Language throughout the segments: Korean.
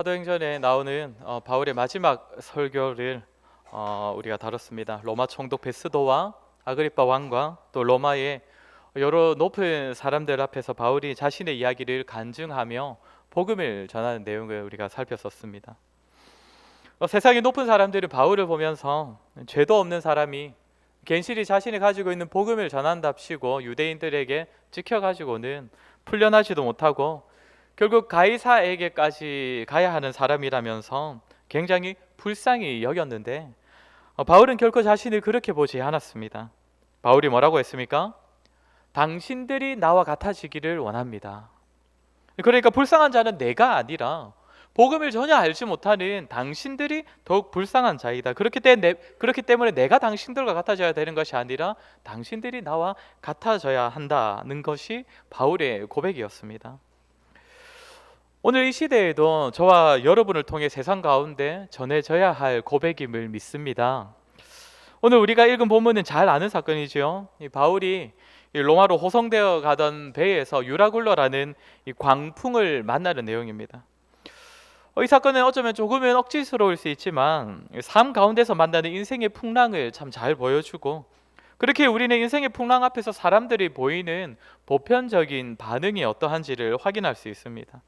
사도행전에 나오는 바울의 마지막 설교를 우리가 다뤘습니다. 로마 총독 베스도와 아그리파 왕과 또 로마의 여러 높은 사람들 앞에서 바울이 자신의 이야기를 간증하며 복음을 전하는 내용을 우리가 살폈었습니다. 세상의 높은 사람들은 바울을 보면서 죄도 없는 사람이 괜시리 자신이 가지고 있는 복음을 전한답시고 유대인들에게 찍혀가지고는 풀려나지도 못하고 결국 가이사에게까지 가야 하는 사람이라면서 굉장히 불쌍히 여겼는데 바울은 결코 자신을 그렇게 보지 않았습니다. 바울이 뭐라고 했습니까? 당신들이 나와 같아지기를 원합니다. 그러니까 불쌍한 자는 내가 아니라 복음을 전혀 알지 못하는 당신들이 더욱 불쌍한 자이다. 그렇기 때문에 내가 당신들과 같아져야 되는 것이 아니라 당신들이 나와 같아져야 한다는 것이 바울의 고백이었습니다. 오늘 이 시대에도 저와 여러분을 통해 세상 가운데 전해져야 할 고백임을 믿습니다. 오늘 우리가 읽은 본문은 잘 아는 사건이죠. 이 바울이 로마로 호송되어 가던 배에서 유라굴로라는 이 광풍을 만나는 내용입니다. 이 사건은 어쩌면 조금은 억지스러울 수 있지만 삶 가운데서 만나는 인생의 풍랑을 참 잘 보여주고, 그렇게 우리는 인생의 풍랑 앞에서 사람들이 보이는 보편적인 반응이 어떠한지를 확인할 수 있습니다.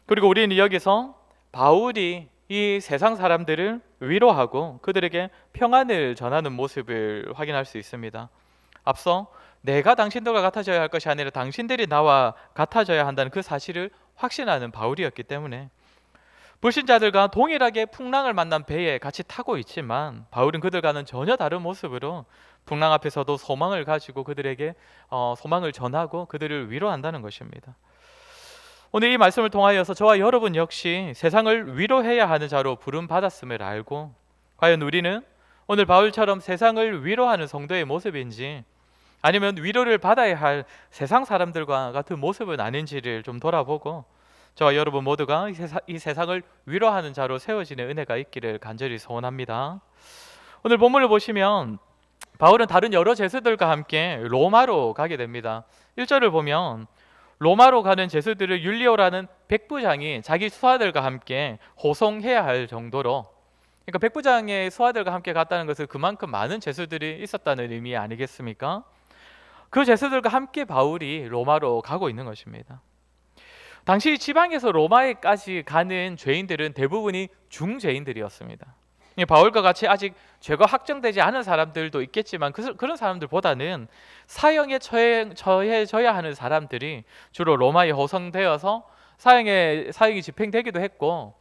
그리고 우리는 여기서 바울이 이 세상 사람들을 위로하고 그들에게 평안을 전하는 모습을 확인할 수 있습니다. 앞서 내가 당신들과 같아져야 할 것이 아니라 당신들이 나와 같아져야 한다는 그 사실을 확신하는 바울이었기 때문에 불신자들과 동일하게 풍랑을 만난 배에 같이 타고 있지만 바울은 그들과는 전혀 다른 모습으로 풍랑 앞에서도 소망을 가지고 그들에게 소망을 전하고 그들을 위로한다는 것입니다. 오늘 이 말씀을 통하여서 저와 여러분 역시 세상을 위로해야 하는 자로 부름받았음을 알고, 과연 우리는 오늘 바울처럼 세상을 위로하는 성도의 모습인지 아니면 위로를 받아야 할 세상 사람들과 같은 모습은 아닌지를 좀 돌아보고 저와 여러분 모두가 이 세상을 위로하는 자로 세워지는 은혜가 있기를 간절히 소원합니다. 오늘 본문을 보시면 바울은 다른 여러 제수들과 함께 로마로 가게 됩니다. 1절을 보면 로마로 가는 제수들을 율리오라는 백부장이 자기 수하들과 함께 호송해야 할 정도로, 그러니까 백부장의 수하들과 함께 갔다는 것은 그만큼 많은 제수들이 있었다는 의미 아니겠습니까? 그 제수들과 함께 바울이 로마로 가고 있는 것입니다. 당시 지방에서 로마에까지 가는 죄인들은 대부분이 중죄인들이었습니다. 바울과 같이 아직 죄가 확정되지 않은 사람들도 있겠지만 그런 사람들보다는 사형에 처해져야 하는 사람들이 주로 로마에 호송되어서 사형이 집행되기도 했고,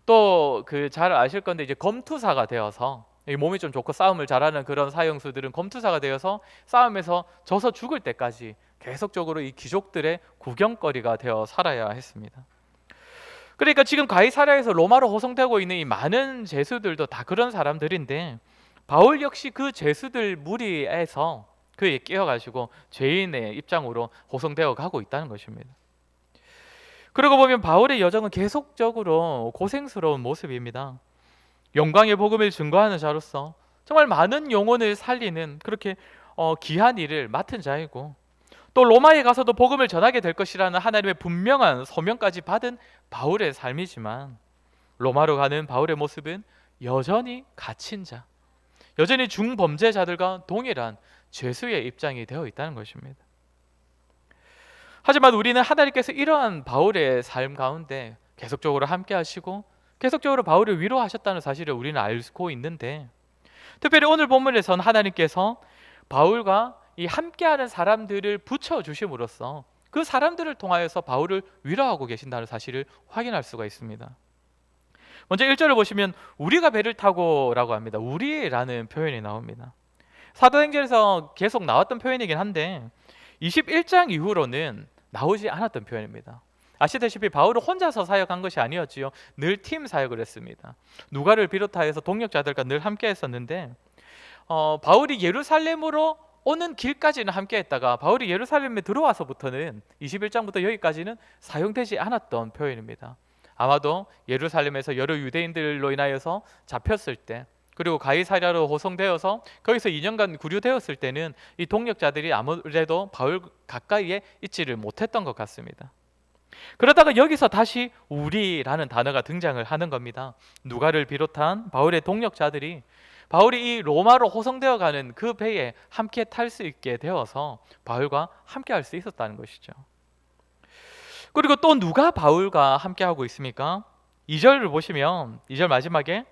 또 그 잘 아실 건데 이제 검투사가 되어서 몸이 좀 좋고 싸움을 잘하는 그런 사형수들은 검투사가 되어서 싸움에서 져서 죽을 때까지 계속적으로 이 귀족들의 구경거리가 되어 살아야 했습니다. 그러니까 지금 가이사랴에서 로마로 호송되고 있는 이 많은 제수들도 다 그런 사람들인데 바울 역시 그 제수들 무리에서 그에 끼어가지고 죄인의 입장으로 호송되어 가고 있다는 것입니다. 그러고 보면 바울의 여정은 계속적으로 고생스러운 모습입니다. 영광의 복음을 증거하는 자로서 정말 많은 영혼을 살리는 그렇게 귀한 일을 맡은 자이고, 또 로마에 가서도 복음을 전하게 될 것이라는 하나님의 분명한 소명까지 받은 바울의 삶이지만 로마로 가는 바울의 모습은 여전히 갇힌 자, 여전히 중범죄자들과 동일한 죄수의 입장이 되어 있다는 것입니다. 하지만 우리는 하나님께서 이러한 바울의 삶 가운데 계속적으로 함께 하시고 계속적으로 바울을 위로하셨다는 사실을 우리는 알고 있는데, 특별히 오늘 본문에서는 하나님께서 바울과 이 함께하는 사람들을 붙여주심으로써 그 사람들을 통하여서 바울을 위로하고 계신다는 사실을 확인할 수가 있습니다. 먼저 1절을 보시면 우리가 배를 타고 라고 합니다. 우리라는 표현이 나옵니다. 사도행전에서 계속 나왔던 표현이긴 한데 21장 이후로는 나오지 않았던 표현입니다. 아시다시피 바울은 혼자서 사역한 것이 아니었지요. 늘 팀 사역을 했습니다. 누가를 비롯하여서 동역자들과 늘 함께 했었는데 바울이 예루살렘으로 오는 길까지는 함께 했다가 바울이 예루살렘에 들어와서부터는 21장부터 여기까지는 사용되지 않았던 표현입니다. 아마도 예루살렘에서 여러 유대인들로 인하여서 잡혔을 때, 그리고 가이사랴로 호송되어서 거기서 2년간 구류되었을 때는 이 동역자들이 아무래도 바울 가까이에 있지를 못했던 것 같습니다. 그러다가 여기서 다시 우리라는 단어가 등장을 하는 겁니다. 누가를 비롯한 바울의 동력자들이 바울이 이 로마로 호송되어 가는 그 배에 함께 탈 수 있게 되어서 바울과 함께 할 수 있었다는 것이죠. 그리고 또 누가 바울과 함께 하고 있습니까? 2절을 보시면 2절 마지막에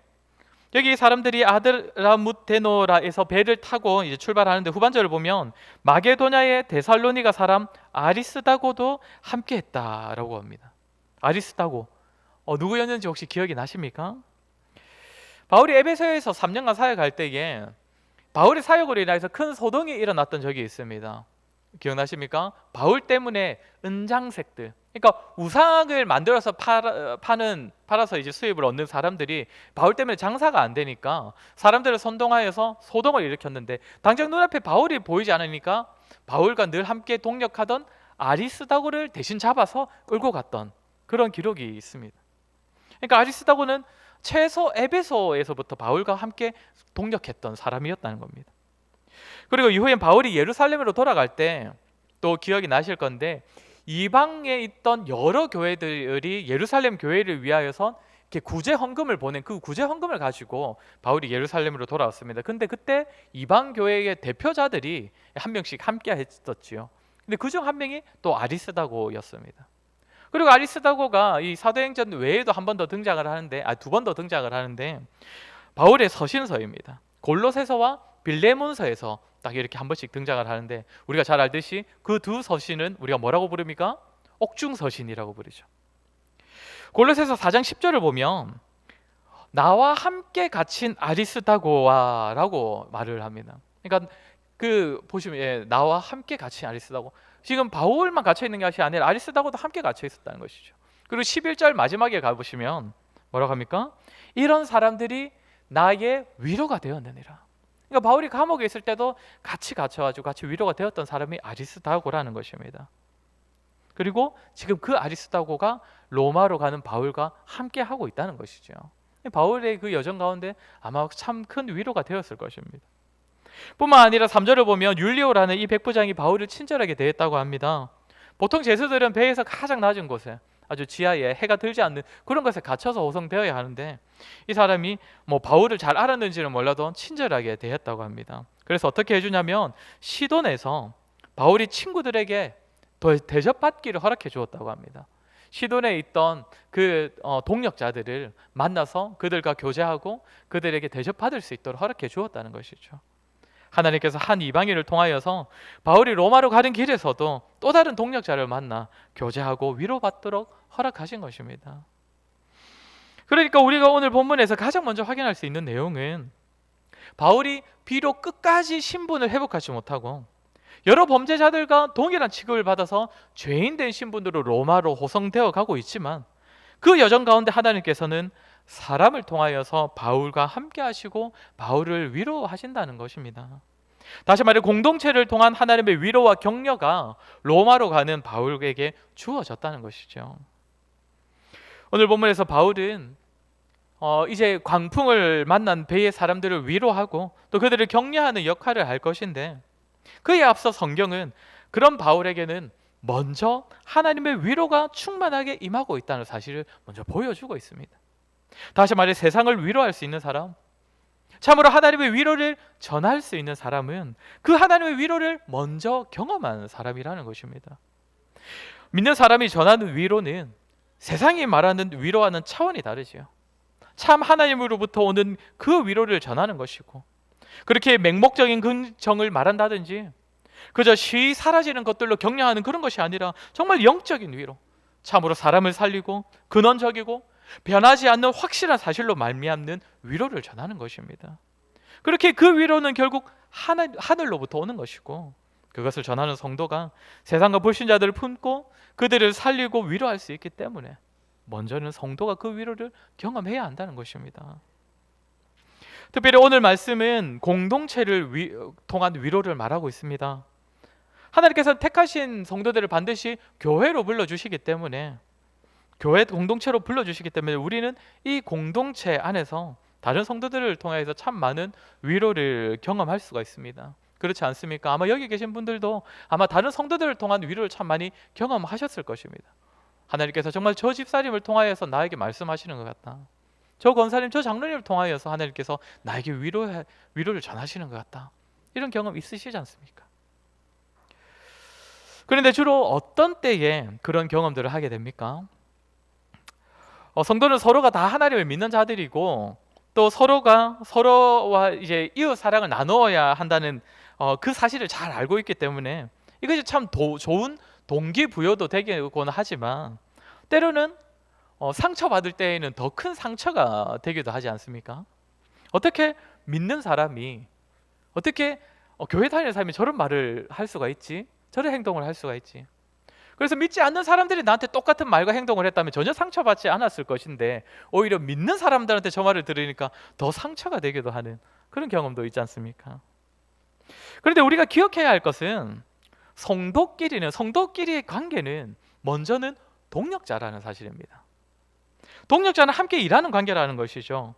여기 사람들이 아드라무테노라에서 배를 타고 이제 출발하는데 후반절을 보면 마게도냐의 데살로니가 사람 아리스다고도 함께했다라고 합니다. 아리스다고 누구였는지 혹시 기억이 나십니까? 바울이 에베소에서 3년간 사역할 때에 바울의 사역으로 인해서 큰 소동이 일어났던 적이 있습니다. 기억나십니까? 바울 때문에 은장색들, 그러니까 우상을 만들어서 팔아서 이제 수입을 얻는 사람들이 바울 때문에 장사가 안 되니까 사람들을 선동하여서 소동을 일으켰는데 당장 눈앞에 바울이 보이지 않으니까 바울과 늘 함께 동력하던 아리스다고를 대신 잡아서 끌고 갔던 그런 기록이 있습니다. 그러니까 아리스다고는 최소 에베소에서부터 바울과 함께 동력했던 사람이었다는 겁니다. 그리고 이후엔 바울이 예루살렘으로 돌아갈 때 또 기억이 나실 건데 이방에 있던 여러 교회들이 예루살렘 교회를 위하여서 이렇게 구제 헌금을 보낸 그 구제 헌금을 가지고 바울이 예루살렘으로 돌아왔습니다. 근데 그때 이방 교회의 대표자들이 한 명씩 함께 했었지요. 근데 그중 한 명이 또 아리스다고였습니다. 그리고 아리스다고가 이 사도행전 외에도 한 번 더 등장을 하는데 두 번 더 등장을 하는데 바울의 서신서입니다. 골로새서와 빌레몬서에서 딱 이렇게 한 번씩 등장을 하는데 우리가 잘 알듯이 그 두 서신은 우리가 뭐라고 부릅니까? 옥중서신이라고 부르죠. 골로새서 4장 10절을 보면 나와 함께 갇힌 아리스다고와라고 말을 합니다. 그러니까 그 보시면 나와 함께 갇힌 아리스다고, 지금 바울만 갇혀 있는 것이 아니라 아리스다고도 함께 갇혀 있었다는 것이죠. 그리고 11절 마지막에 가보시면 뭐라고 합니까? 이런 사람들이 나의 위로가 되었느니라. 그러니까 바울이 감옥에 있을 때도 같이 갇혀가지고 같이 위로가 되었던 사람이 아리스다고라는 것입니다. 그리고 지금 그 아리스다고가 로마로 가는 바울과 함께 하고 있다는 것이죠. 바울의 그 여정 가운데 아마 참 큰 위로가 되었을 것입니다. 뿐만 아니라 3절을 보면 율리오라는 이 백부장이 바울을 친절하게 대했다고 합니다. 보통 죄수들은 배에서 가장 낮은 곳에 아주 지하에 해가 들지 않는 그런 곳에 갇혀서 호송되어야 하는데 이 사람이 바울을 잘 알았는지는 몰라도 친절하게 대했다고 합니다. 그래서 어떻게 해주냐면 시돈에서 바울이 친구들에게 대접받기를 허락해 주었다고 합니다. 시돈에 있던 그 동력자들을 만나서 그들과 교제하고 그들에게 대접받을 수 있도록 허락해 주었다는 것이죠. 하나님께서 한 이방인을 통하여서 바울이 로마로 가는 길에서도 또 다른 동력자를 만나 교제하고 위로받도록 허락하신 것입니다. 그러니까 우리가 오늘 본문에서 가장 먼저 확인할 수 있는 내용은 바울이 비록 끝까지 신분을 회복하지 못하고 여러 범죄자들과 동일한 취급을 받아서 죄인된 신분으로 로마로 호송되어 가고 있지만 그 여정 가운데 하나님께서는 사람을 통하여서 바울과 함께 하시고 바울을 위로하신다는 것입니다. 다시 말해 공동체를 통한 하나님의 위로와 격려가 로마로 가는 바울에게 주어졌다는 것이죠. 오늘 본문에서 바울은 이제 광풍을 만난 배의 사람들을 위로하고 또 그들을 격려하는 역할을 할 것인데 그에 앞서 성경은 그런 바울에게는 먼저 하나님의 위로가 충만하게 임하고 있다는 사실을 먼저 보여주고 있습니다. 다시 말해 세상을 위로할 수 있는 사람, 참으로 하나님의 위로를 전할 수 있는 사람은 그 하나님의 위로를 먼저 경험한 사람이라는 것입니다. 믿는 사람이 전하는 위로는 세상이 말하는 위로와는 차원이 다르지요. 참 하나님으로부터 오는 그 위로를 전하는 것이고 그렇게 맹목적인 긍정을 말한다든지 그저 쉬이 사라지는 것들로 격려하는 그런 것이 아니라 정말 영적인 위로, 참으로 사람을 살리고 근원적이고 변하지 않는 확실한 사실로 말미암는 위로를 전하는 것입니다. 그렇게 그 위로는 결국 하늘로부터 오는 것이고 그것을 전하는 성도가 세상과 불신자들을 품고 그들을 살리고 위로할 수 있기 때문에 먼저는 성도가 그 위로를 경험해야 한다는 것입니다. 특별히 오늘 말씀은 공동체를 통한 위로를 말하고 있습니다. 하나님께서 택하신 성도들을 반드시 교회로 불러주시기 때문에 교회 공동체로 불러주시기 때문에 우리는 이 공동체 안에서 다른 성도들을 통해서 참 많은 위로를 경험할 수가 있습니다. 그렇지 않습니까? 아마 여기 계신 분들도 아마 다른 성도들을 통한 위로를 참 많이 경험하셨을 것입니다. 하나님께서 정말 저 집사님을 통하여서 나에게 말씀하시는 것 같다. 저 권사님, 저 장로님을 통하여서 하나님께서 나에게 위로를 전하시는 것 같다. 이런 경험 있으시지 않습니까? 그런데 주로 어떤 때에 그런 경험들을 하게 됩니까? 성도는 서로가 다 하나님을 믿는 자들이고 또 서로가 서로와 이제 이웃 사랑을 나누어야 한다는 그 사실을 잘 알고 있기 때문에 이것이 참 좋은 동기부여도 되긴 하지만 때로는 상처받을 때에는 더 큰 상처가 되기도 하지 않습니까? 어떻게 믿는 사람이 어떻게 교회 다니는 사람이 저런 말을 할 수가 있지? 저런 행동을 할 수가 있지? 그래서 믿지 않는 사람들이 나한테 똑같은 말과 행동을 했다면 전혀 상처받지 않았을 것인데 오히려 믿는 사람들한테 저 말을 들으니까 더 상처가 되기도 하는 그런 경험도 있지 않습니까? 그런데 우리가 기억해야 할 것은 성도끼리의 관계는 먼저는 동력자라는 사실입니다. 동력자는 함께 일하는 관계라는 것이죠.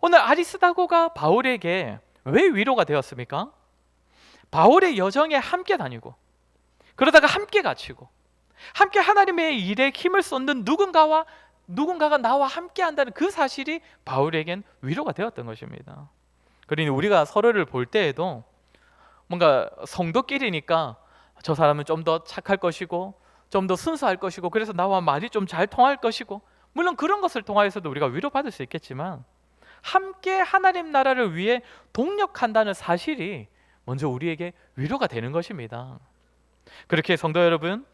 오늘 아리스다고가 바울에게 왜 위로가 되었습니까? 바울의 여정에 함께 다니고 그러다가 함께 갇히고 함께 하나님의 일에 힘을 쏟는 누군가가 나와 함께 한다는 그 사실이 바울에겐 위로가 되었던 것입니다. 그러니 우리가 서로를 볼 때에도 뭔가 성도끼리니까 저 사람은 좀 더 착할 것이고 좀 더 순수할 것이고 그래서 나와 말이 좀 잘 통할 것이고 물론 그런 것을 통하여서도 우리가 위로받을 수 있겠지만 함께 하나님 나라를 위해 동력한다는 사실이 먼저 우리에게 위로가 되는 것입니다. 그렇게 성도 여러분,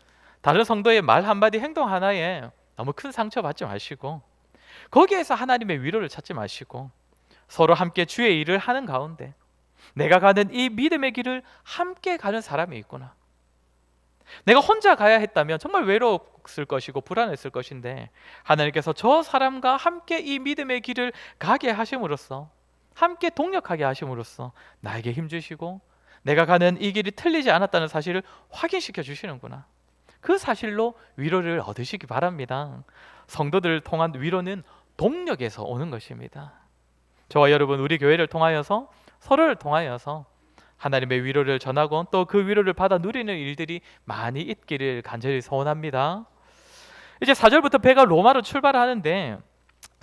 다른 성도의 말 한마디 행동 하나에 너무 큰 상처 받지 마시고 거기에서 하나님의 위로를 찾지 마시고 서로 함께 주의 일을 하는 가운데 내가 가는 이 믿음의 길을 함께 가는 사람이 있구나. 내가 혼자 가야 했다면 정말 외로웠을 것이고 불안했을 것인데 하나님께서 저 사람과 함께 이 믿음의 길을 가게 하심으로써 함께 동력하게 하심으로써 나에게 힘주시고 내가 가는 이 길이 틀리지 않았다는 사실을 확인시켜 주시는구나. 그 사실로 위로를 얻으시기 바랍니다. 성도들을 통한 위로는 동력에서 오는 것입니다. 저와 여러분, 우리 교회를 통하여서 서로를 통하여서 하나님의 위로를 전하고 또 그 위로를 받아 누리는 일들이 많이 있기를 간절히 소원합니다. 이제 4절부터 배가 로마로 출발하는데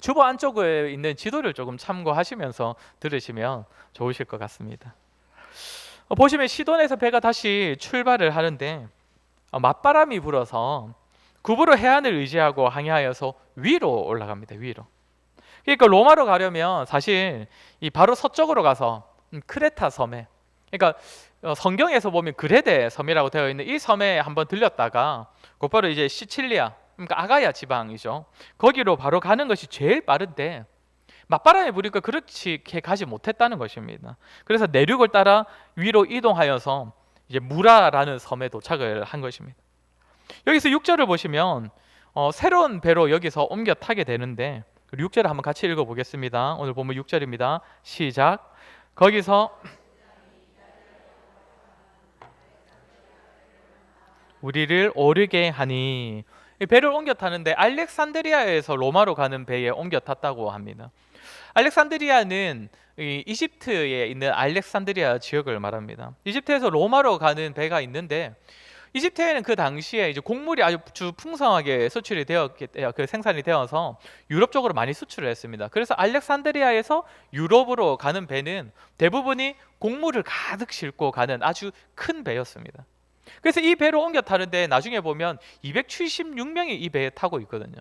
주보 안쪽에 있는 지도를 조금 참고하시면서 들으시면 좋으실 것 같습니다. 보시면 시돈에서 배가 다시 출발을 하는데 맞바람이 불어서 구부로 해안을 의지하고 항해하여서 위로 올라갑니다. 위로. 그러니까 로마로 가려면 사실 이 바로 서쪽으로 가서 크레타 섬에, 그러니까 성경에서 보면 그레데 섬이라고 되어 있는 이 섬에 한번 들렸다가 곧바로 이제 시칠리아, 그러니까 아가야 지방이죠. 거기로 바로 가는 것이 제일 빠른데 맞바람이 부니까 그렇게 가지 못했다는 것입니다. 그래서 내륙을 따라 위로 이동하여서 이제 무라라는 섬에 도착을 한 것입니다. 여기서 6절을 보시면 새로운 배로 여기서 옮겨 타게 되는데 6절을 한번 같이 읽어보겠습니다. 오늘 본문 6절입니다. 시작. 거기서 우리를 오르게 하니, 배를 옮겨 타는데 알렉산드리아에서 로마로 가는 배에 옮겨 탔다고 합니다. 알렉산드리아는 이집트에 있는 알렉산드리아 지역을 말합니다. 이집트에서 로마로 가는 배가 있는데 이집트에는 그 당시에 이제 곡물이 아주 풍성하게 수출이 생산이 되어서 유럽 쪽으로 많이 수출을 했습니다. 그래서 알렉산드리아에서 유럽으로 가는 배는 대부분이 곡물을 가득 싣고 가는 아주 큰 배였습니다. 그래서 이 배로 옮겨 타는데 나중에 보면 276명이 이 배에 타고 있거든요.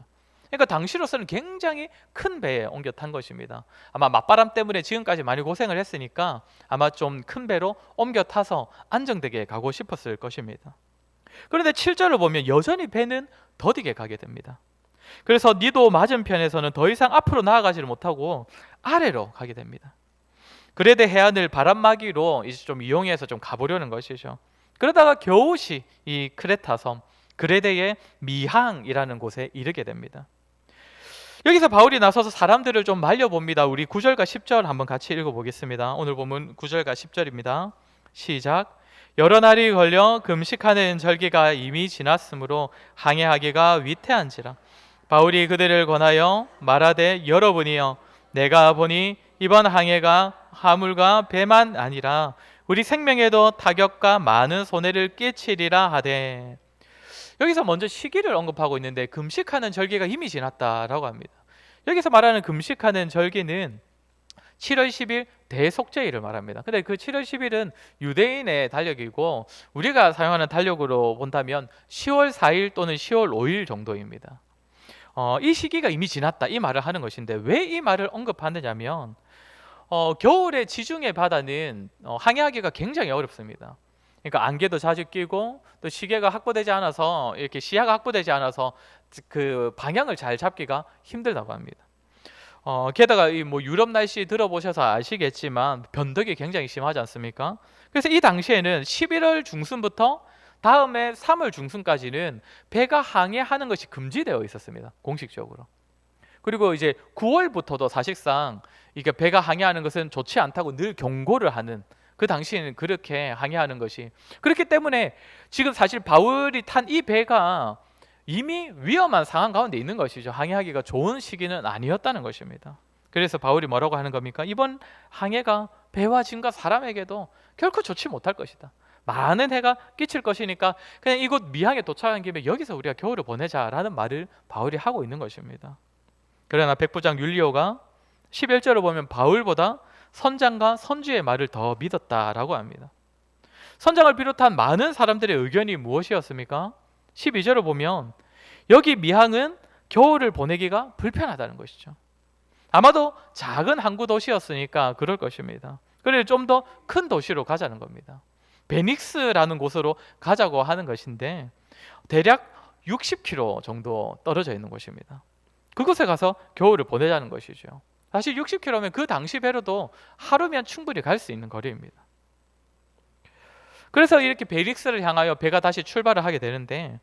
그러니까 당시로서는 굉장히 큰 배에 옮겨 탄 것입니다. 아마 맞바람 때문에 지금까지 많이 고생을 했으니까 아마 좀 큰 배로 옮겨 타서 안정되게 가고 싶었을 것입니다. 그런데 7절을 보면 여전히 배는 더디게 가게 됩니다. 그래서 니도 맞은편에서는 더 이상 앞으로 나아가지를 못하고 아래로 가게 됩니다. 그레데 해안을 바람막이로 이제 좀 이용해서 좀 가보려는 것이죠. 그러다가 겨우시 이 크레타 섬 그레데의 미항이라는 곳에 이르게 됩니다. 여기서 바울이 나서서 사람들을 좀 말려봅니다. 우리 9절과 10절 한번 같이 읽어보겠습니다. 오늘 보면 9절과 10절입니다. 시작. 여러 날이 걸려 금식하는 절기가 이미 지났으므로 항해하기가 위태한지라 바울이 그들을 권하여 말하되 여러분이여 내가 보니 이번 항해가 화물과 배만 아니라 우리 생명에도 타격과 많은 손해를 끼치리라 하되. 여기서 먼저 시기를 언급하고 있는데 금식하는 절기가 이미 지났다라고 합니다. 여기서 말하는 금식하는 절기는 7월 10일 대속죄일을 말합니다. 근데 그 7월 10일은 유대인의 달력이고 우리가 사용하는 달력으로 본다면 10월 4일 또는 10월 5일 정도입니다. 이 시기가 이미 지났다 이 말을 하는 것인데 왜 이 말을 언급하느냐면 겨울에 지중해 바다는 항해하기가 굉장히 어렵습니다. 그러니까 안개도 자주 끼고 또 시계가 확보되지 않아서 이렇게 시야가 확보되지 않아서 그 방향을 잘 잡기가 힘들다고 합니다. 게다가 이 뭐 유럽 날씨 들어보셔서 아시겠지만 변덕이 굉장히 심하지 않습니까? 그래서 이 당시에는 11월 중순부터 다음에 3월 중순까지는 배가 항해하는 것이 금지되어 있었습니다. 공식적으로. 그리고 이제 9월부터도 사실상 이게 배가 항해하는 것은 좋지 않다고 늘 경고를 하는 그 당시에는 그렇게 항해하는 것이 그렇기 때문에 지금 사실 바울이 탄 이 배가 이미 위험한 상황 가운데 있는 것이죠. 항해하기가 좋은 시기는 아니었다는 것입니다. 그래서 바울이 뭐라고 하는 겁니까? 이번 항해가 배와 짐과 사람에게도 결코 좋지 못할 것이다. 많은 해가 끼칠 것이니까 그냥 이곳 미항에 도착한 김에 여기서 우리가 겨울을 보내자라는 말을 바울이 하고 있는 것입니다. 그러나 백부장 율리오가 11절을 보면 바울보다 선장과 선주의 말을 더 믿었다라고 합니다. 선장을 비롯한 많은 사람들의 의견이 무엇이었습니까? 12절을 보면 여기 미항은 겨울을 보내기가 불편하다는 것이죠. 아마도 작은 항구 도시였으니까 그럴 것입니다. 그래서 좀 더 큰 도시로 가자는 겁니다. 베닉스라는 곳으로 가자고 하는 것인데 대략 60km 정도 떨어져 있는 곳입니다. 그곳에 가서 겨울을 보내자는 것이죠. 사실 60km면 그 당시 배로도 하루면 충분히 갈 수 있는 거리입니다. 그래서 이렇게 베릭스를 향하여 배가 다시 출발을 하게 되는데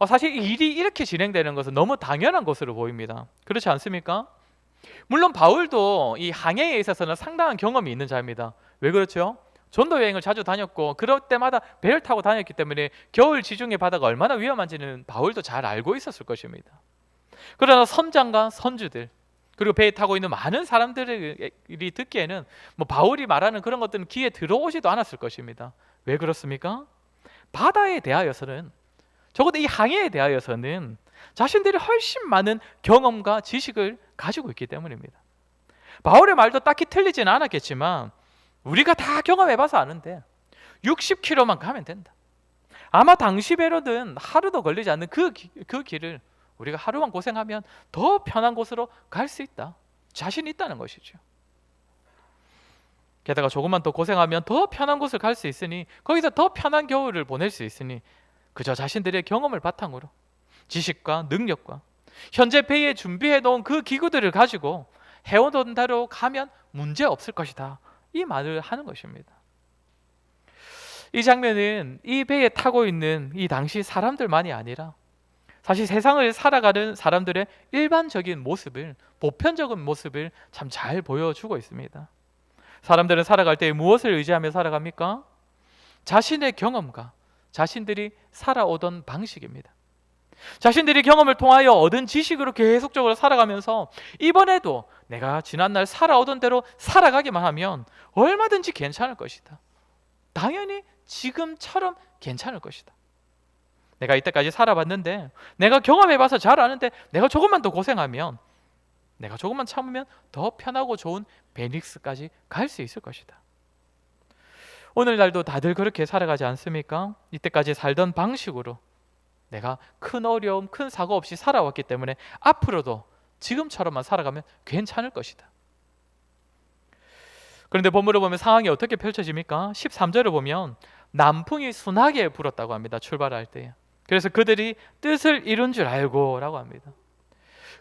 사실 일이 이렇게 진행되는 것은 너무 당연한 것으로 보입니다. 그렇지 않습니까? 물론 바울도 이 항해에 있어서는 상당한 경험이 있는 자입니다. 왜 그렇죠? 전도 여행을 자주 다녔고 그럴 때마다 배를 타고 다녔기 때문에 겨울 지중해 바다가 얼마나 위험한지는 바울도 잘 알고 있었을 것입니다. 그러나 선장과 선주들 그리고 배에 타고 있는 많은 사람들이 듣기에는 뭐 바울이 말하는 그런 것들은 귀에 들어오지도 않았을 것입니다. 왜 그렇습니까? 바다에 대하여서는 적어도 이 항해에 대하여서는 자신들이 훨씬 많은 경험과 지식을 가지고 있기 때문입니다. 바울의 말도 딱히 틀리지는 않았겠지만 우리가 다 경험해봐서 아는데 60km만 가면 된다. 아마 당시 배로는 하루도 걸리지 않는 그 길을 우리가 하루만 고생하면 더 편한 곳으로 갈 수 있다. 자신이 있다는 것이죠. 게다가 조금만 더 고생하면 더 편한 곳을 갈 수 있으니 거기서 더 편한 겨울을 보낼 수 있으니 그저 자신들의 경험을 바탕으로 지식과 능력과 현재 배에 준비해 놓은 그 기구들을 가지고 해오던 대로 가면 문제 없을 것이다. 이 말을 하는 것입니다. 이 장면은 이 배에 타고 있는 이 당시 사람들만이 아니라 사실 세상을 살아가는 사람들의 일반적인 모습을 보편적인 모습을 참 잘 보여주고 있습니다. 사람들은 살아갈 때 무엇을 의지하며 살아갑니까? 자신의 경험과 자신들이 살아오던 방식입니다. 자신들이 경험을 통하여 얻은 지식으로 계속적으로 살아가면서 이번에도 내가 지난날 살아오던 대로 살아가기만 하면 얼마든지 괜찮을 것이다. 당연히 지금처럼 괜찮을 것이다. 내가 이때까지 살아봤는데 내가 경험해봐서 잘 아는데 내가 조금만 더 고생하면 내가 조금만 참으면 더 편하고 좋은 베닉스까지 갈 수 있을 것이다. 오늘날도 다들 그렇게 살아가지 않습니까? 이때까지 살던 방식으로 내가 큰 어려움, 큰 사고 없이 살아왔기 때문에 앞으로도 지금처럼만 살아가면 괜찮을 것이다. 그런데 본문을 보면 상황이 어떻게 펼쳐집니까? 13절을 보면 남풍이 순하게 불었다고 합니다. 출발할 때. 그래서 그들이 뜻을 이룬 줄 알고 라고 합니다.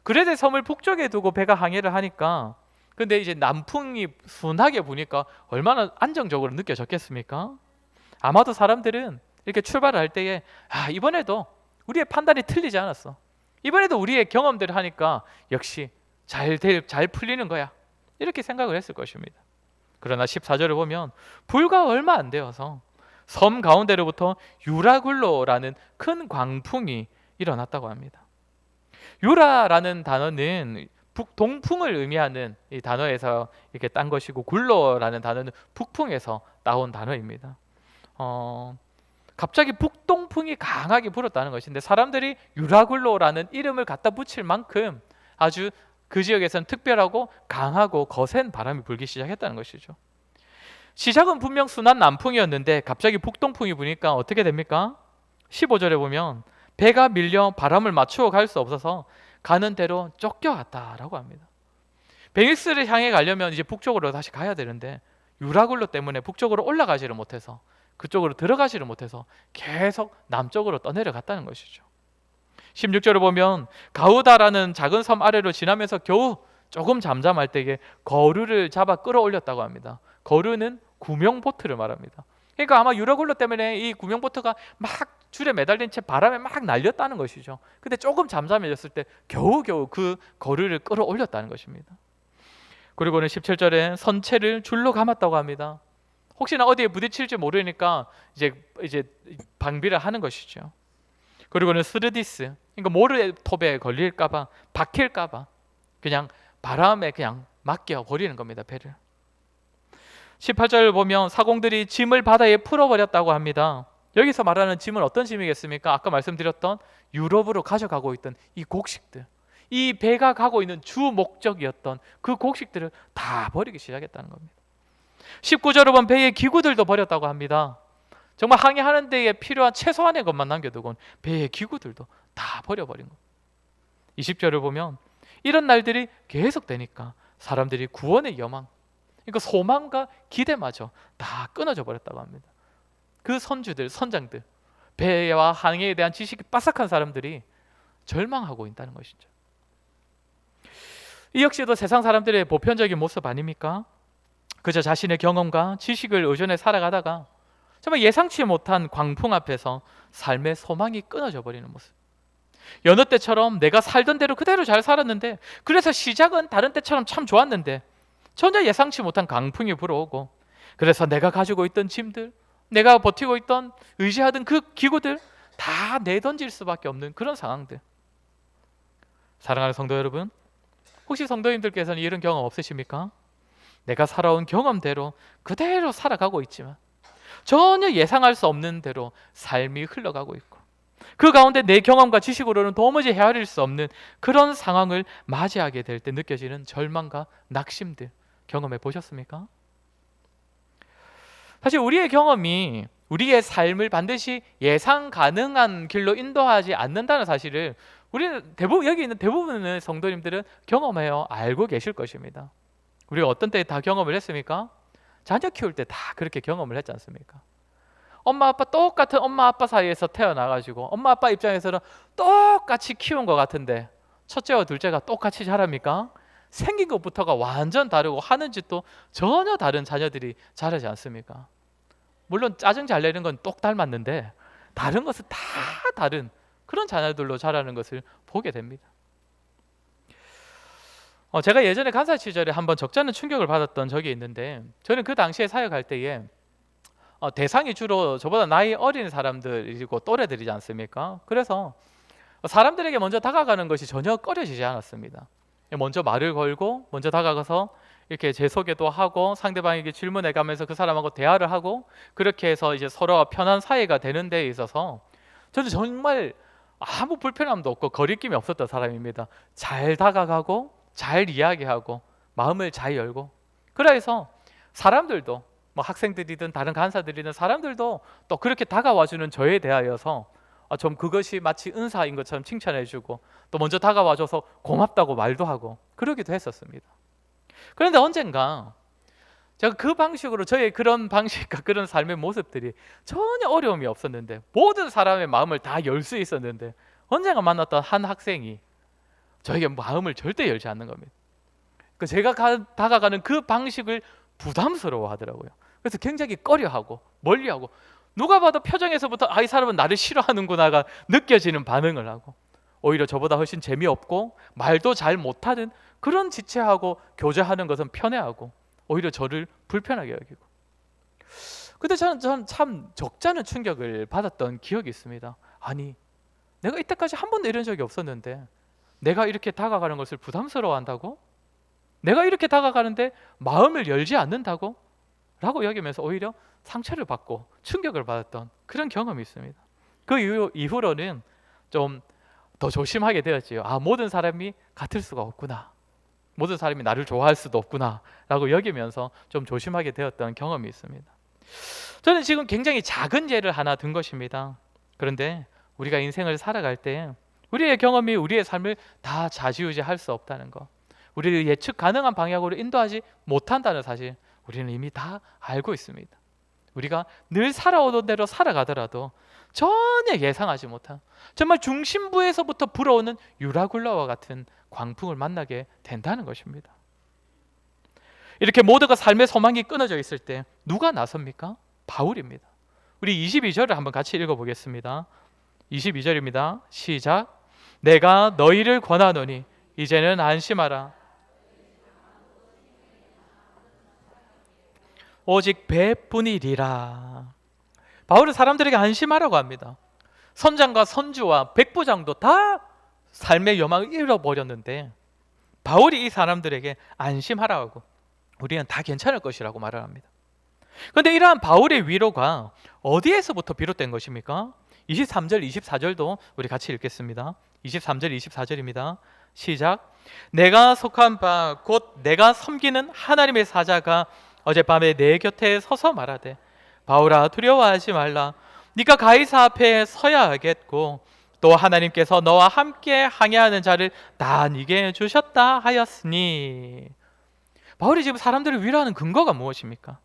그레데 섬을 북쪽에 두고 배가 항해를 하니까 근데 이제 남풍이 순하게 부니까 얼마나 안정적으로 느껴졌겠습니까? 아마도 사람들은 이렇게 출발할 때에 이번에도 우리의 판단이 틀리지 않았어. 이번에도 우리의 경험들을 하니까 역시 잘 풀리는 거야. 이렇게 생각을 했을 것입니다. 그러나 14절을 보면 불과 얼마 안 되어서 섬 가운데로부터 유라굴로라는 큰 광풍이 일어났다고 합니다. 유라라는 단어는 북동풍을 의미하는 이 단어에서 이렇게 딴 것이고 굴로라는 단어는 북풍에서 나온 단어입니다. 갑자기 북동풍이 강하게 불었다는 것인데 사람들이 유라굴로라는 이름을 갖다 붙일 만큼 아주 그 지역에서는 특별하고 강하고 거센 바람이 불기 시작했다는 것이죠. 시작은 분명 순한 남풍이었는데 갑자기 북동풍이 부니까 어떻게 됩니까? 15절에 보면 배가 밀려 바람을 맞추어 갈 수 없어서 가는 대로 쫓겨갔다라고 합니다. 베닉스를 향해 가려면 이제 북쪽으로 다시 가야 되는데 유라굴로 때문에 북쪽으로 올라가지를 못해서 그쪽으로 들어가지를 못해서 계속 남쪽으로 떠내려갔다는 것이죠. 16절을 보면 가우다라는 작은 섬 아래로 지나면서 겨우 조금 잠잠할 때에 거류를 잡아 끌어올렸다고 합니다. 거류는 구명보트를 말합니다. 그러니까 아마 유라굴로 때문에 이 구명보트가 막 줄에 매달린 채 바람에 막 날렸다는 것이죠. 근데 조금 잠잠해졌을 때 겨우겨우 그 거류를 끌어올렸다는 것입니다. 그리고는 17절에 선체를 줄로 감았다고 합니다. 혹시나 어디에 부딪힐지 모르니까 이제 방비를 하는 것이죠. 그리고는 스르디스, 그러니까 모래톱에 걸릴까봐, 박힐까봐 그냥 바람에 그냥 맡겨 버리는 겁니다, 배를. 18절을 보면 사공들이 짐을 바다에 풀어버렸다고 합니다. 여기서 말하는 짐은 어떤 짐이겠습니까? 아까 말씀드렸던 유럽으로 가져가고 있던 이 곡식들, 이 배가 가고 있는 주 목적이었던 그 곡식들을 다 버리기 시작했다는 겁니다. 19절을 보면 배의 기구들도 버렸다고 합니다. 정말 항해하는 데에 필요한 최소한의 것만 남겨두곤 배의 기구들도 다 버려버린 겁니다. 20절을 보면 이런 날들이 계속되니까 사람들이 구원의 여망, 그러니까 소망과 기대마저 다 끊어져 버렸다고 합니다. 그 선주들, 선장들, 배와 항해에 대한 지식이 빠삭한 사람들이 절망하고 있다는 것이죠. 이 역시도 세상 사람들의 보편적인 모습 아닙니까? 그저 자신의 경험과 지식을 의존해 살아가다가 정말 예상치 못한 광풍 앞에서 삶의 소망이 끊어져 버리는 모습. 여느 때처럼 내가 살던 대로 그대로 잘 살았는데, 그래서 시작은 다른 때처럼 참 좋았는데 전혀 예상치 못한 강풍이 불어오고, 그래서 내가 가지고 있던 짐들, 내가 버티고 있던 의지하던 그 기구들 다 내던질 수밖에 없는 그런 상황들. 사랑하는 성도 여러분, 혹시 성도님들께서는 이런 경험 없으십니까? 내가 살아온 경험대로 그대로 살아가고 있지만 전혀 예상할 수 없는 대로 삶이 흘러가고 있고, 그 가운데 내 경험과 지식으로는 도무지 헤아릴 수 없는 그런 상황을 맞이하게 될 때 느껴지는 절망과 낙심들 경험해 보셨습니까? 사실 우리의 경험이 우리의 삶을 반드시 예상 가능한 길로 인도하지 않는다는 사실을 우리는 여기 있는 대부분의 성도님들은 경험해요, 알고 계실 것입니다. 우리가 어떤 때 다 경험을 했습니까? 자녀 키울 때 다 그렇게 경험을 했지 않습니까? 엄마 아빠 똑같은 엄마 아빠 사이에서 태어나가지고 엄마 아빠 입장에서는 똑같이 키운 것 같은데 첫째와 둘째가 똑같이 자랍니까? 생긴 것부터가 완전 다르고 하는 짓도 전혀 다른 자녀들이 자라지 않습니까? 물론 짜증 잘 내는 건 똑 닮았는데 다른 것은 다 다른 그런 자녀들로 자라는 것을 보게 됩니다. 제가 예전에 간사 시절에 한번 적잖은 충격을 받았던 적이 있는데, 저는 그 당시에 사역할 때에 대상이 주로 저보다 나이 어린 사람들이고 또래들이지 않습니까? 그래서 사람들에게 먼저 다가가는 것이 전혀 꺼려지지 않았습니다. 먼저 말을 걸고 먼저 다가가서 이렇게 제 소개도 하고 상대방에게 질문해가면서 그 사람하고 대화를 하고, 그렇게 해서 이제 서로가 편한 사이가 되는 데에 있어서 저는 정말 아무 불편함도 없고 거리낌이 없었던 사람입니다. 잘 다가가고 잘 이야기하고 마음을 잘 열고, 그래서 사람들도 뭐 학생들이든 다른 간사들이든 사람들도 또 그렇게 다가와주는 저에 대하여서 좀 그것이 마치 은사인 것처럼 칭찬해주고 또 먼저 다가와줘서 고맙다고 말도 하고 그러기도 했었습니다. 그런데 언젠가 제가 그 방식으로 저의 그런 방식과 그런 삶의 모습들이 전혀 어려움이 없었는데, 모든 사람의 마음을 다 열 수 있었는데 언젠가 만났던 한 학생이 저에게 마음을 절대 열지 않는 겁니다. 제가 다가가는 그 방식을 부담스러워 하더라고요. 그래서 굉장히 꺼려하고 멀리하고, 누가 봐도 표정에서부터 이 사람은 나를 싫어하는구나가 느껴지는 반응을 하고, 오히려 저보다 훨씬 재미없고 말도 잘 못하는 그런 지체하고 교제하는 것은 편해하고 오히려 저를 불편하게 여기고. 근데 저는 참 적잖은 충격을 받았던 기억이 있습니다. 아니, 내가 이때까지 한 번도 이런 적이 없었는데 내가 이렇게 다가가는 것을 부담스러워한다고? 내가 이렇게 다가가는데 마음을 열지 않는다고? 라고 여기면서 오히려 상처를 받고 충격을 받았던 그런 경험이 있습니다. 그 이후로는 좀 더 조심하게 되었지요. 모든 사람이 같을 수가 없구나, 모든 사람이 나를 좋아할 수도 없구나 라고 여기면서 좀 조심하게 되었던 경험이 있습니다. 저는 지금 굉장히 작은 예를 하나 든 것입니다. 그런데 우리가 인생을 살아갈 때 우리의 경험이 우리의 삶을 다 좌지우지할 수 없다는 것, 우리를 예측 가능한 방향으로 인도하지 못한다는 사실, 우리는 이미 다 알고 있습니다. 우리가 늘 살아오던 대로 살아가더라도 전혀 예상하지 못한, 정말 중심부에서부터 불어오는 유라굴라와 같은 광풍을 만나게 된다는 것입니다. 이렇게 모두가 삶의 소망이 끊어져 있을 때 누가 나섭니까? 바울입니다. 우리 22절을 한번 같이 읽어보겠습니다. 22절입니다. 시작. 내가 너희를 권하노니 이제는 안심하라. 오직 배뿐이리라. 바울은 사람들에게 안심하라고 합니다. 선장과 선주와 백부장도 다 삶의 여망을 잃어버렸는데 바울이 이 사람들에게 안심하라고 하고 우리는 다 괜찮을 것이라고 말을 합니다. 그런데 이러한 바울의 위로가 어디에서부터 비롯된 것입니까? 23절, 24절도 우리 같이 읽겠습니다. 23절, 24절입니다. 시작. 내가 속한 바 곧 내가 섬기는 하나님의 사자가 어젯밤에 내 곁에 서서 말하되 바울아 두려워하지 말라. 네가 가이사 앞에 서야 하겠고 또 하나님께서 너와 함께 항해하는 자를 다 네게 주셨다 하였으니. 바울이 지금 사람들을 위로하는 근거가 무엇입니까?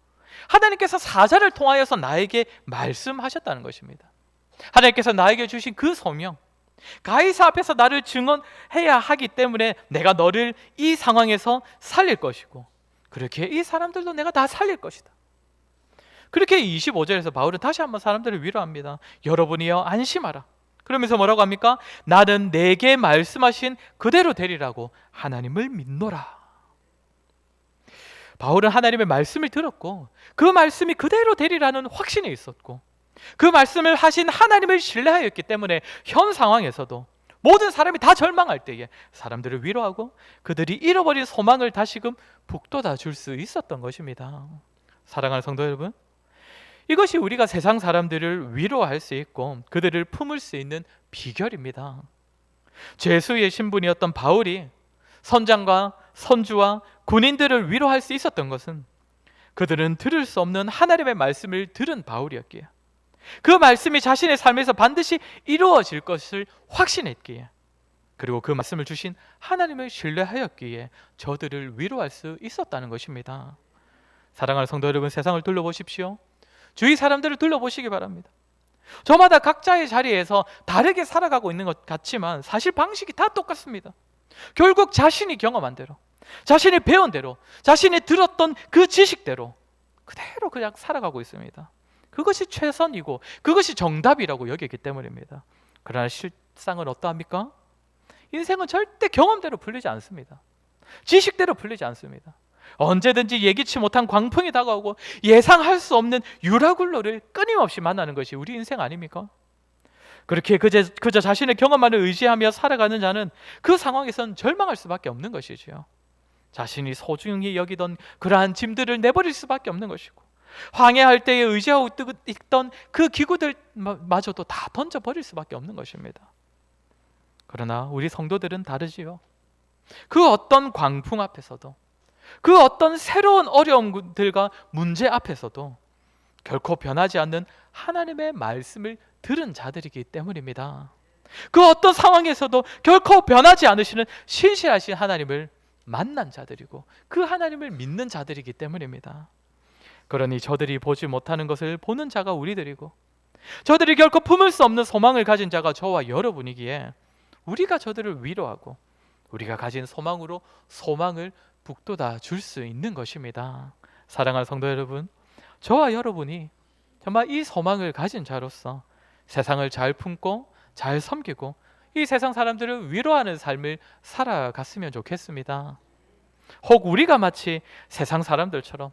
하나님께서 사자를 통하여서 나에게 말씀하셨다는 것입니다. 하나님께서 나에게 주신 그 소명, 가이사 앞에서 나를 증언해야 하기 때문에 내가 너를 이 상황에서 살릴 것이고 그렇게 이 사람들도 내가 다 살릴 것이다. 그렇게 25절에서 바울은 다시 한번 사람들을 위로합니다. 여러분이여 안심하라. 그러면서 뭐라고 합니까? 나는 내게 말씀하신 그대로 되리라고 하나님을 믿노라. 바울은 하나님의 말씀을 들었고 그 말씀이 그대로 되리라는 확신이 있었고 그 말씀을 하신 하나님을 신뢰하였기 때문에 현 상황에서도 모든 사람이 다 절망할 때에 사람들을 위로하고 그들이 잃어버린 소망을 다시금 북돋아 줄 수 있었던 것입니다. 사랑하는 성도 여러분, 이것이 우리가 세상 사람들을 위로할 수 있고 그들을 품을 수 있는 비결입니다. 죄수의 신분이었던 바울이 선장과 선주와 군인들을 위로할 수 있었던 것은 그들은 들을 수 없는 하나님의 말씀을 들은 바울이었기에, 그 말씀이 자신의 삶에서 반드시 이루어질 것을 확신했기에, 그리고 그 말씀을 주신 하나님을 신뢰하였기에 저들을 위로할 수 있었다는 것입니다. 사랑하는 성도 여러분, 세상을 둘러보십시오. 주위 사람들을 둘러보시기 바랍니다. 저마다 각자의 자리에서 다르게 살아가고 있는 것 같지만 사실 방식이 다 똑같습니다. 결국 자신이 경험한 대로, 자신이 배운 대로, 자신이 들었던 그 지식대로 그대로 그냥 살아가고 있습니다. 그것이 최선이고 그것이 정답이라고 여기기 때문입니다. 그러나 실상은 어떠합니까? 인생은 절대 경험대로 풀리지 않습니다. 지식대로 풀리지 않습니다. 언제든지 예기치 못한 광풍이 다가오고 예상할 수 없는 유라굴로를 끊임없이 만나는 것이 우리 인생 아닙니까? 그렇게 그저 자신의 경험만을 의지하며 살아가는 자는 그 상황에선 절망할 수밖에 없는 것이지요. 자신이 소중히 여기던 그러한 짐들을 내버릴 수밖에 없는 것이고 황해할 때에 의지하고 있던 그 기구들마저도 다 던져버릴 수밖에 없는 것입니다. 그러나 우리 성도들은 다르지요. 그 어떤 광풍 앞에서도, 그 어떤 새로운 어려움들과 문제 앞에서도 결코 변하지 않는 하나님의 말씀을 들은 자들이기 때문입니다. 그 어떤 상황에서도 결코 변하지 않으시는 신실하신 하나님을 만난 자들이고 그 하나님을 믿는 자들이기 때문입니다. 그러니 저들이 보지 못하는 것을 보는 자가 우리들이고 저들이 결코 품을 수 없는 소망을 가진 자가 저와 여러분이기에 우리가 저들을 위로하고 우리가 가진 소망으로 소망을 북돋아 줄 수 있는 것입니다. 사랑하는 성도 여러분, 저와 여러분이 정말 이 소망을 가진 자로서 세상을 잘 품고 잘 섬기고 이 세상 사람들을 위로하는 삶을 살아갔으면 좋겠습니다. 혹 우리가 마치 세상 사람들처럼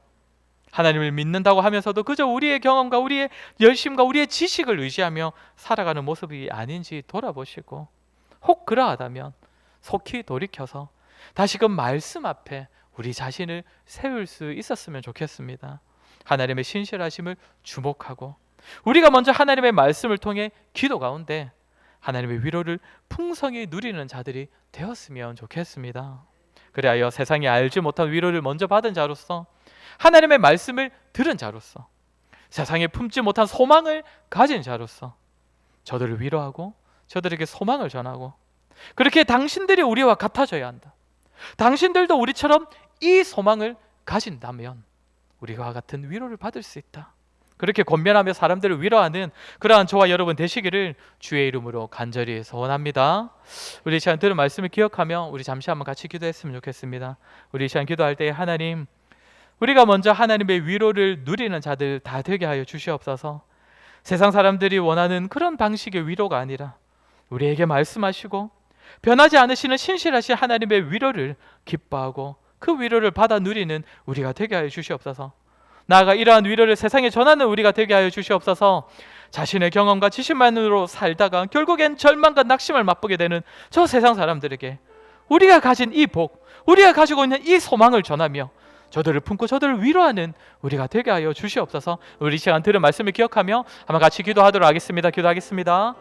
하나님을 믿는다고 하면서도 그저 우리의 경험과 우리의 열심과 우리의 지식을 의지하며 살아가는 모습이 아닌지 돌아보시고, 혹 그러하다면 속히 돌이켜서 다시금 말씀 앞에 우리 자신을 세울 수 있었으면 좋겠습니다. 하나님의 신실하심을 주목하고 우리가 먼저 하나님의 말씀을 통해 기도 가운데 하나님의 위로를 풍성히 누리는 자들이 되었으면 좋겠습니다. 그리하여 세상이 알지 못한 위로를 먼저 받은 자로서, 하나님의 말씀을 들은 자로서, 세상에 품지 못한 소망을 가진 자로서 저들을 위로하고 저들에게 소망을 전하고, 그렇게 당신들이 우리와 같아져야 한다. 당신들도 우리처럼 이 소망을 가진다면 우리와 같은 위로를 받을 수 있다. 그렇게 권면하며 사람들을 위로하는 그러한 저와 여러분 되시기를 주의 이름으로 간절히 소원합니다. 우리 이 시간 들은 말씀을 기억하며 우리 잠시 한번 같이 기도했으면 좋겠습니다. 우리 이 시간 기도할 때 하나님, 우리가 먼저 하나님의 위로를 누리는 자들 다 되게 하여 주시옵소서. 세상 사람들이 원하는 그런 방식의 위로가 아니라 우리에게 말씀하시고 변하지 않으시는 신실하신 하나님의 위로를 기뻐하고 그 위로를 받아 누리는 우리가 되게 하여 주시옵소서. 나아가 이러한 위로를 세상에 전하는 우리가 되게 하여 주시옵소서. 자신의 경험과 지식만으로 살다가 결국엔 절망과 낙심을 맛보게 되는 저 세상 사람들에게 우리가 가진 이 복, 우리가 가지고 있는 이 소망을 전하며 저들을 품고 저들을 위로하는 우리가 되게 하여 주시옵소서. 우리 이 시간 들은 말씀을 기억하며 한번 같이 기도하도록 하겠습니다. 기도하겠습니다.